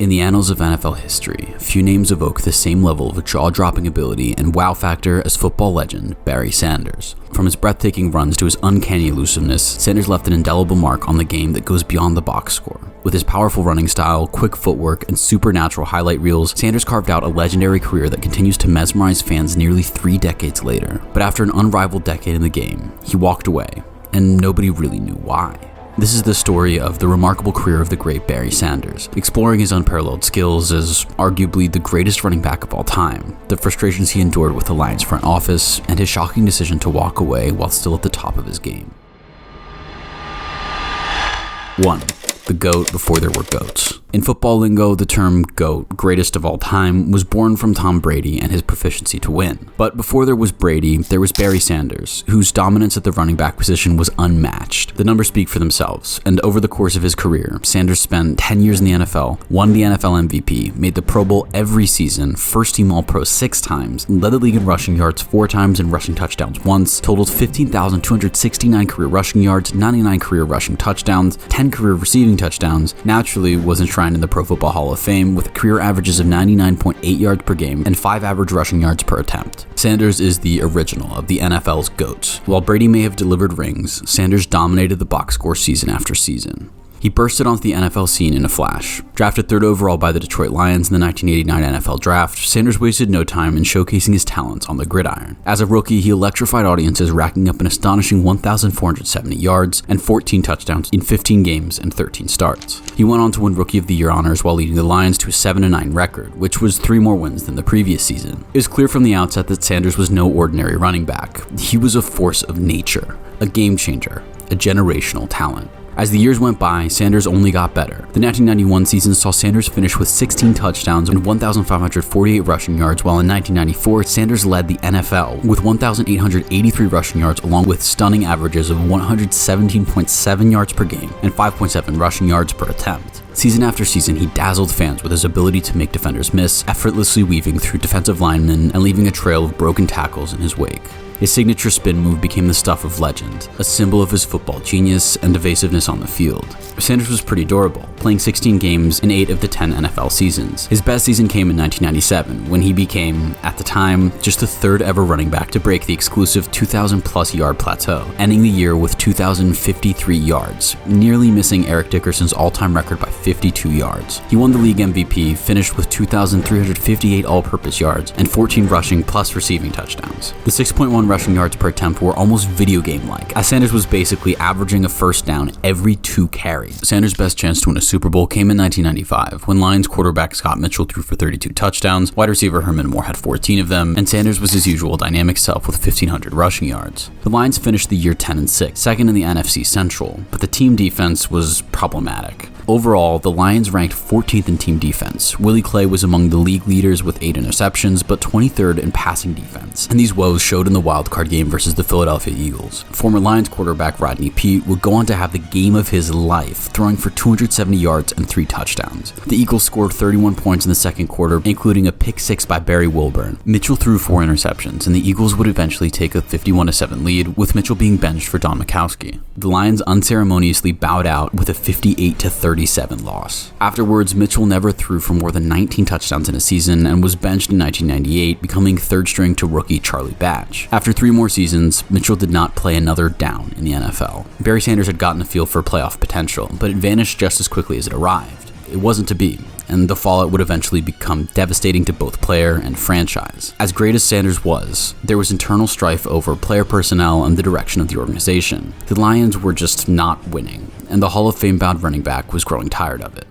In the annals of NFL history, few names evoke the same level of jaw-dropping ability and wow factor as football legend Barry Sanders. From his breathtaking runs to his uncanny elusiveness, Sanders left an indelible mark on the game that goes beyond the box score. With his powerful running style, quick footwork, and supernatural highlight reels, Sanders carved out a legendary career that continues to mesmerize fans nearly 3 decades later. But after an unrivaled decade in the game, he walked away, and nobody really knew why. This is the story of the remarkable career of the great Barry Sanders, exploring his unparalleled skills as arguably the greatest running back of all time, the frustrations he endured with the Lions front office, and his shocking decision to walk away while still at the top of his game. 1. The GOAT before there were GOATs. In football lingo, the term GOAT, greatest of all time, was born from Tom Brady and his proficiency to win. But before there was Brady, there was Barry Sanders, whose dominance at the running back position was unmatched. The numbers speak for themselves, and over the course of his career, Sanders spent 10 years in the NFL, won the NFL MVP, made the Pro Bowl every season, first team All-Pro 6 times, led the league in rushing yards 4 times and rushing touchdowns once, totaled 15,269 career rushing yards, 99 career rushing touchdowns, 10 career receiving touchdowns, naturally was enshrined in the Pro Football Hall of Fame with career averages of 99.8 yards per game and 5 average rushing yards per attempt. Sanders is the original of the NFL's GOATs. While Brady may have delivered rings, Sanders dominated the box score season after season. He bursted onto the NFL scene in a flash. Drafted 3rd overall by the Detroit Lions in the 1989 NFL Draft, Sanders wasted no time in showcasing his talents on the gridiron. As a rookie, he electrified audiences, racking up an astonishing 1,470 yards and 14 touchdowns in 15 games and 13 starts. He went on to win Rookie of the Year honors while leading the Lions to a 7-9 record, which was 3 more wins than the previous season. It was clear from the outset that Sanders was no ordinary running back. He was a force of nature, a game changer, a generational talent. As the years went by, Sanders only got better. The 1991 season saw Sanders finish with 16 touchdowns and 1,548 rushing yards, while in 1994, Sanders led the NFL with 1,883 rushing yards along with stunning averages of 117.7 yards per game and 5.7 rushing yards per attempt. Season after season, he dazzled fans with his ability to make defenders miss, effortlessly weaving through defensive linemen and leaving a trail of broken tackles in his wake. His signature spin move became the stuff of legend, a symbol of his football genius and evasiveness on the field. Sanders was pretty durable, playing 16 games in 8 of the 10 NFL seasons. His best season came in 1997, when he became, at the time, just the 3rd ever running back to break the exclusive 2,000-plus yard plateau, ending the year with 2,053 yards, nearly missing Eric Dickerson's all-time record by 52 yards. He won the league MVP, finished with 2,358 all-purpose yards, and 14 rushing plus receiving touchdowns. The 6.1 rushing yards per attempt were almost video game-like, as Sanders was basically averaging a first down every 2 carries. Sanders' best chance to win a Super Bowl came in 1995, when Lions quarterback Scott Mitchell threw for 32 touchdowns, wide receiver Herman Moore had 14 of them, and Sanders was his usual dynamic self with 1,500 rushing yards. The Lions finished the year 10-6, second in the NFC Central, but the team defense was problematic. Overall, the Lions ranked 14th in team defense. Willie Clay was among the league leaders with 8 interceptions, but 23rd in passing defense. And these woes showed in the wildcard game versus the Philadelphia Eagles. Former Lions quarterback Rodney Peete would go on to have the game of his life, throwing for 270 yards and 3 touchdowns. The Eagles scored 31 points in the second quarter, including a pick 6 by Barry Wilburn. Mitchell threw 4 interceptions, and the Eagles would eventually take a 51-7 lead, with Mitchell being benched for Don Majkowski. The Lions unceremoniously bowed out with a 58-37 loss. Afterwards, Mitchell never threw for more than 19 touchdowns in a season and was benched in 1998, becoming 3rd string to rookie Charlie Batch. After 3 more seasons, Mitchell did not play another down in the NFL. Barry Sanders had gotten a feel for playoff potential, but it vanished just as quickly as it arrived. It wasn't to be, and the fallout would eventually become devastating to both player and franchise. As great as Sanders was, there was internal strife over player personnel and the direction of the organization. The Lions were just not winning, and the Hall of Fame-bound running back was growing tired of it.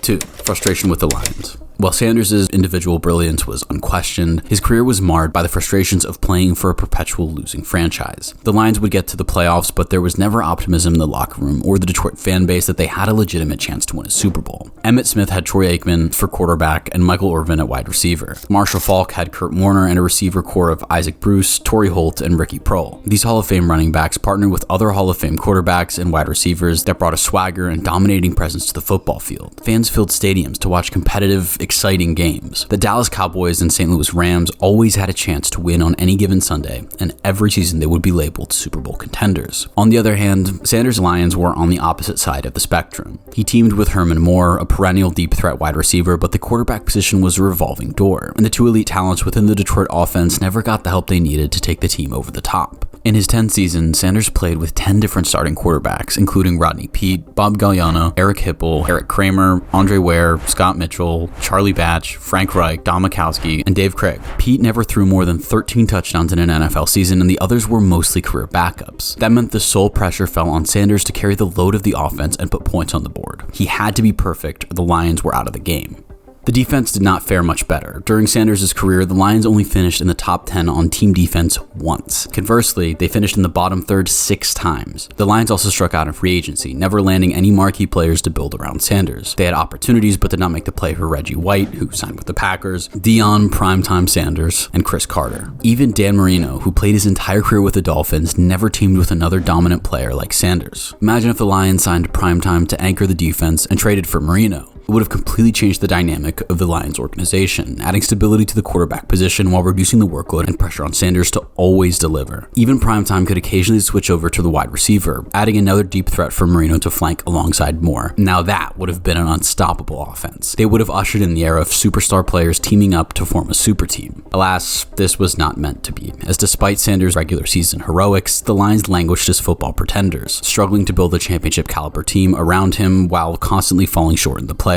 2. Frustration with the Lions. While Sanders' individual brilliance was unquestioned, his career was marred by the frustrations of playing for a perpetual losing franchise. The Lions would get to the playoffs, but there was never optimism in the locker room or the Detroit fan base that they had a legitimate chance to win a Super Bowl. Emmitt Smith had Troy Aikman for quarterback and Michael Irvin at wide receiver. Marshall Faulk had Kurt Warner and a receiver core of Isaac Bruce, Torrey Holt, and Ricky Proehl. These Hall of Fame running backs partnered with other Hall of Fame quarterbacks and wide receivers that brought a swagger and dominating presence to the football field. Fans filled stadiums to watch competitive, exciting games. The Dallas Cowboys and St. Louis Rams always had a chance to win on any given Sunday, and every season they would be labeled Super Bowl contenders. On the other hand, Sanders' Lions were on the opposite side of the spectrum. He teamed with Herman Moore, a perennial deep threat wide receiver, but the quarterback position was a revolving door, and the two elite talents within the Detroit offense never got the help they needed to take the team over the top. In his 10th season, Sanders played with 10 different starting quarterbacks, including Rodney Peete, Bob Galliano, Eric Hipple, Eric Kramer, Andre Ware, Scott Mitchell, Charlie Batch, Frank Reich, Don Mikowski, and Dave Craig. Peete never threw more than 13 touchdowns in an NFL season, and the others were mostly career backups. That meant the sole pressure fell on Sanders to carry the load of the offense and put points on the board. He had to be perfect, or the Lions were out of the game. The defense did not fare much better. During Sanders' career, the Lions only finished in the top 10 on team defense once. Conversely, they finished in the bottom third 6 times. The Lions also struck out in free agency, never landing any marquee players to build around Sanders. They had opportunities but did not make the play for Reggie White, who signed with the Packers, Deion Primetime Sanders, and Chris Carter. Even Dan Marino, who played his entire career with the Dolphins, never teamed with another dominant player like Sanders. Imagine if the Lions signed Primetime to anchor the defense and traded for Marino. It would have completely changed the dynamic of the Lions organization, adding stability to the quarterback position while reducing the workload and pressure on Sanders to always deliver. Even Primetime could occasionally switch over to the wide receiver, adding another deep threat for Marino to flank alongside Moore. Now that would have been an unstoppable offense. They would have ushered in the era of superstar players teaming up to form a super team. Alas, this was not meant to be, as despite Sanders' regular season heroics, the Lions languished as football pretenders, struggling to build a championship caliber team around him while constantly falling short in the playoffs.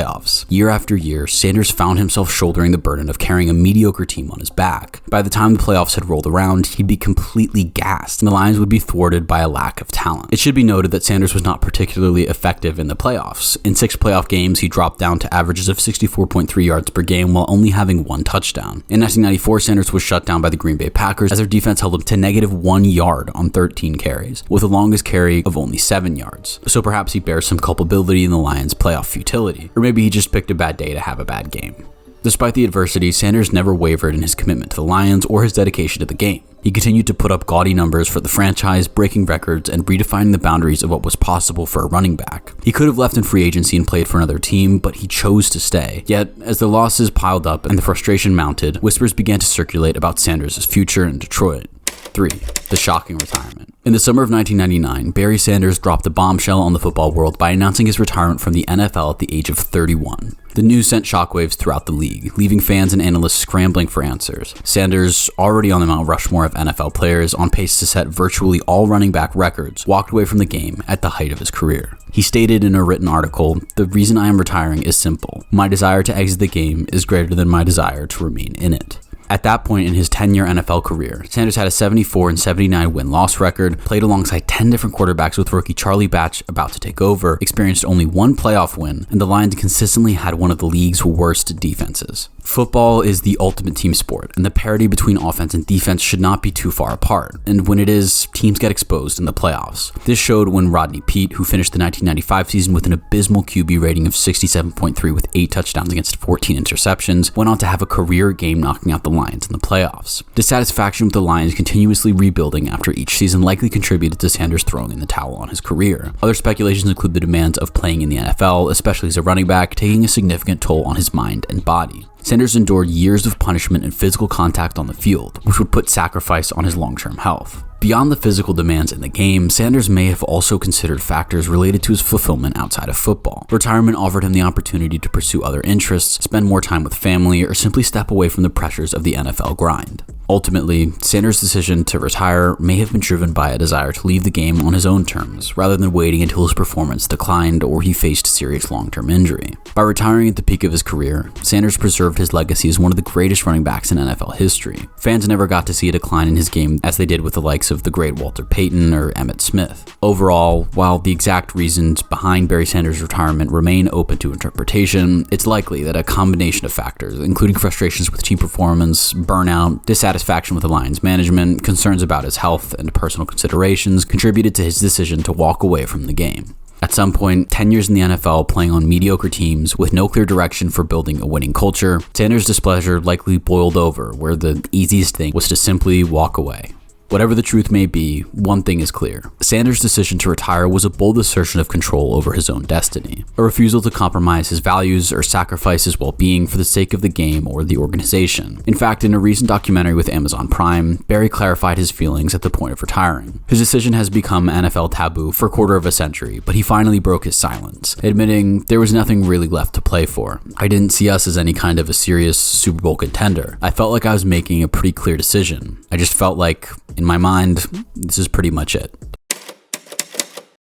Year after year, Sanders found himself shouldering the burden of carrying a mediocre team on his back. By the time the playoffs had rolled around, he'd be completely gassed, and the Lions would be thwarted by a lack of talent. It should be noted that Sanders was not particularly effective in the playoffs. In 6 playoff games, he dropped down to averages of 64.3 yards per game while only having 1 touchdown. In 1994, Sanders was shut down by the Green Bay Packers as their defense held him to -1 yard on 13 carries, with the longest carry of only 7 yards. So perhaps he bears some culpability in the Lions' playoff futility. Or maybe he just picked a bad day to have a bad game. Despite the adversity, Sanders never wavered in his commitment to the Lions or his dedication to the game. He continued to put up gaudy numbers for the franchise, breaking records and redefining the boundaries of what was possible for a running back. He could have left in free agency and played for another team, but he chose to stay. Yet, as the losses piled up and the frustration mounted, whispers began to circulate about Sanders' future in Detroit. 3. The shocking retirement. In the summer of 1999, Barry Sanders dropped a bombshell on the football world by announcing his retirement from the NFL at the age of 31. The news sent shockwaves throughout the league, leaving fans and analysts scrambling for answers. Sanders, already on the Mount Rushmore of NFL players, on pace to set virtually all running back records, walked away from the game at the height of his career. He stated in a written article, "The reason I am retiring is simple. My desire to exit the game is greater than my desire to remain in it." At that point in his 10-year NFL career, Sanders had a 74 and 79 win-loss record, played alongside 10 different quarterbacks with rookie Charlie Batch about to take over, experienced only 1 playoff win, and the Lions consistently had one of the league's worst defenses. Football is the ultimate team sport, and the parity between offense and defense should not be too far apart. And when it is, teams get exposed in the playoffs. This showed when Rodney Peete, who finished the 1995 season with an abysmal QB rating of 67.3 with 8 touchdowns against 14 interceptions, went on to have a career game knocking out the Lions in the playoffs. Dissatisfaction with the Lions continuously rebuilding after each season likely contributed to Sanders throwing in the towel on his career. Other speculations include the demands of playing in the NFL, especially as a running back, taking a significant toll on his mind and body. Sanders endured years of punishment and physical contact on the field, which would put sacrifice on his long-term health. Beyond the physical demands in the game, Sanders may have also considered factors related to his fulfillment outside of football. Retirement offered him the opportunity to pursue other interests, spend more time with family, or simply step away from the pressures of the NFL grind. Ultimately, Sanders' decision to retire may have been driven by a desire to leave the game on his own terms, rather than waiting until his performance declined or he faced serious long-term injury. By retiring at the peak of his career, Sanders preserved his legacy as one of the greatest running backs in NFL history. Fans never got to see a decline in his game as they did with the likes of the great Walter Payton or Emmitt Smith. Overall, while the exact reasons behind Barry Sanders' retirement remain open to interpretation, it's likely that a combination of factors, including frustrations with team performance, burnout, dissatisfaction with the Lions management, concerns about his health, and personal considerations, contributed to his decision to walk away from the game. At some point, 10 years in the NFL playing on mediocre teams with no clear direction for building a winning culture, Sanders' displeasure likely boiled over, where the easiest thing was to simply walk away. Whatever the truth may be, one thing is clear. Sanders' decision to retire was a bold assertion of control over his own destiny, a refusal to compromise his values or sacrifice his well-being for the sake of the game or the organization. In fact, in a recent documentary with Amazon Prime, Barry clarified his feelings at the point of retiring. His decision has become NFL taboo for a quarter of a century, but he finally broke his silence, admitting there was nothing really left to play for. I didn't see us as any kind of a serious Super Bowl contender. I felt like I was making a pretty clear decision. I just felt like, in my mind, this is pretty much it.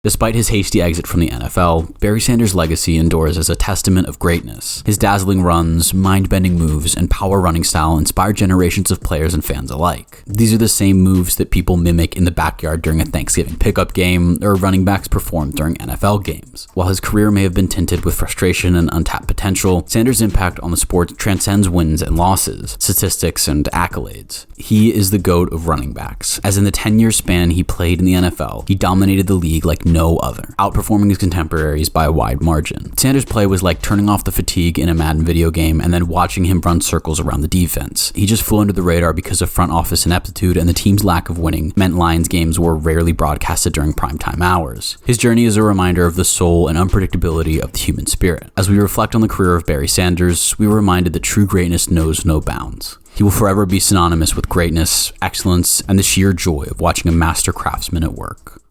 Despite his hasty exit from the NFL, Barry Sanders' legacy endures as a testament of greatness. His dazzling runs, mind-bending moves, and power running style inspired generations of players and fans alike. These are the same moves that people mimic in the backyard during a Thanksgiving pickup game, or running backs perform during NFL games. While his career may have been tinted with frustration and untapped potential, Sanders' impact on the sport transcends wins and losses, statistics, and accolades. He is the GOAT of running backs. As in the 10-year span he played in the NFL, he dominated the league like no other, outperforming his contemporaries by a wide margin. Sanders' play was like turning off the fatigue in a Madden video game and then watching him run circles around the defense. He just flew under the radar because of front office ineptitude, and the team's lack of winning meant Lions games were rarely broadcasted during primetime hours. His journey is a reminder of the soul and unpredictability of the human spirit. As we reflect on the career of Barry Sanders, we were reminded that true greatness knows no bounds. He will forever be synonymous with greatness, excellence, and the sheer joy of watching a master craftsman at work.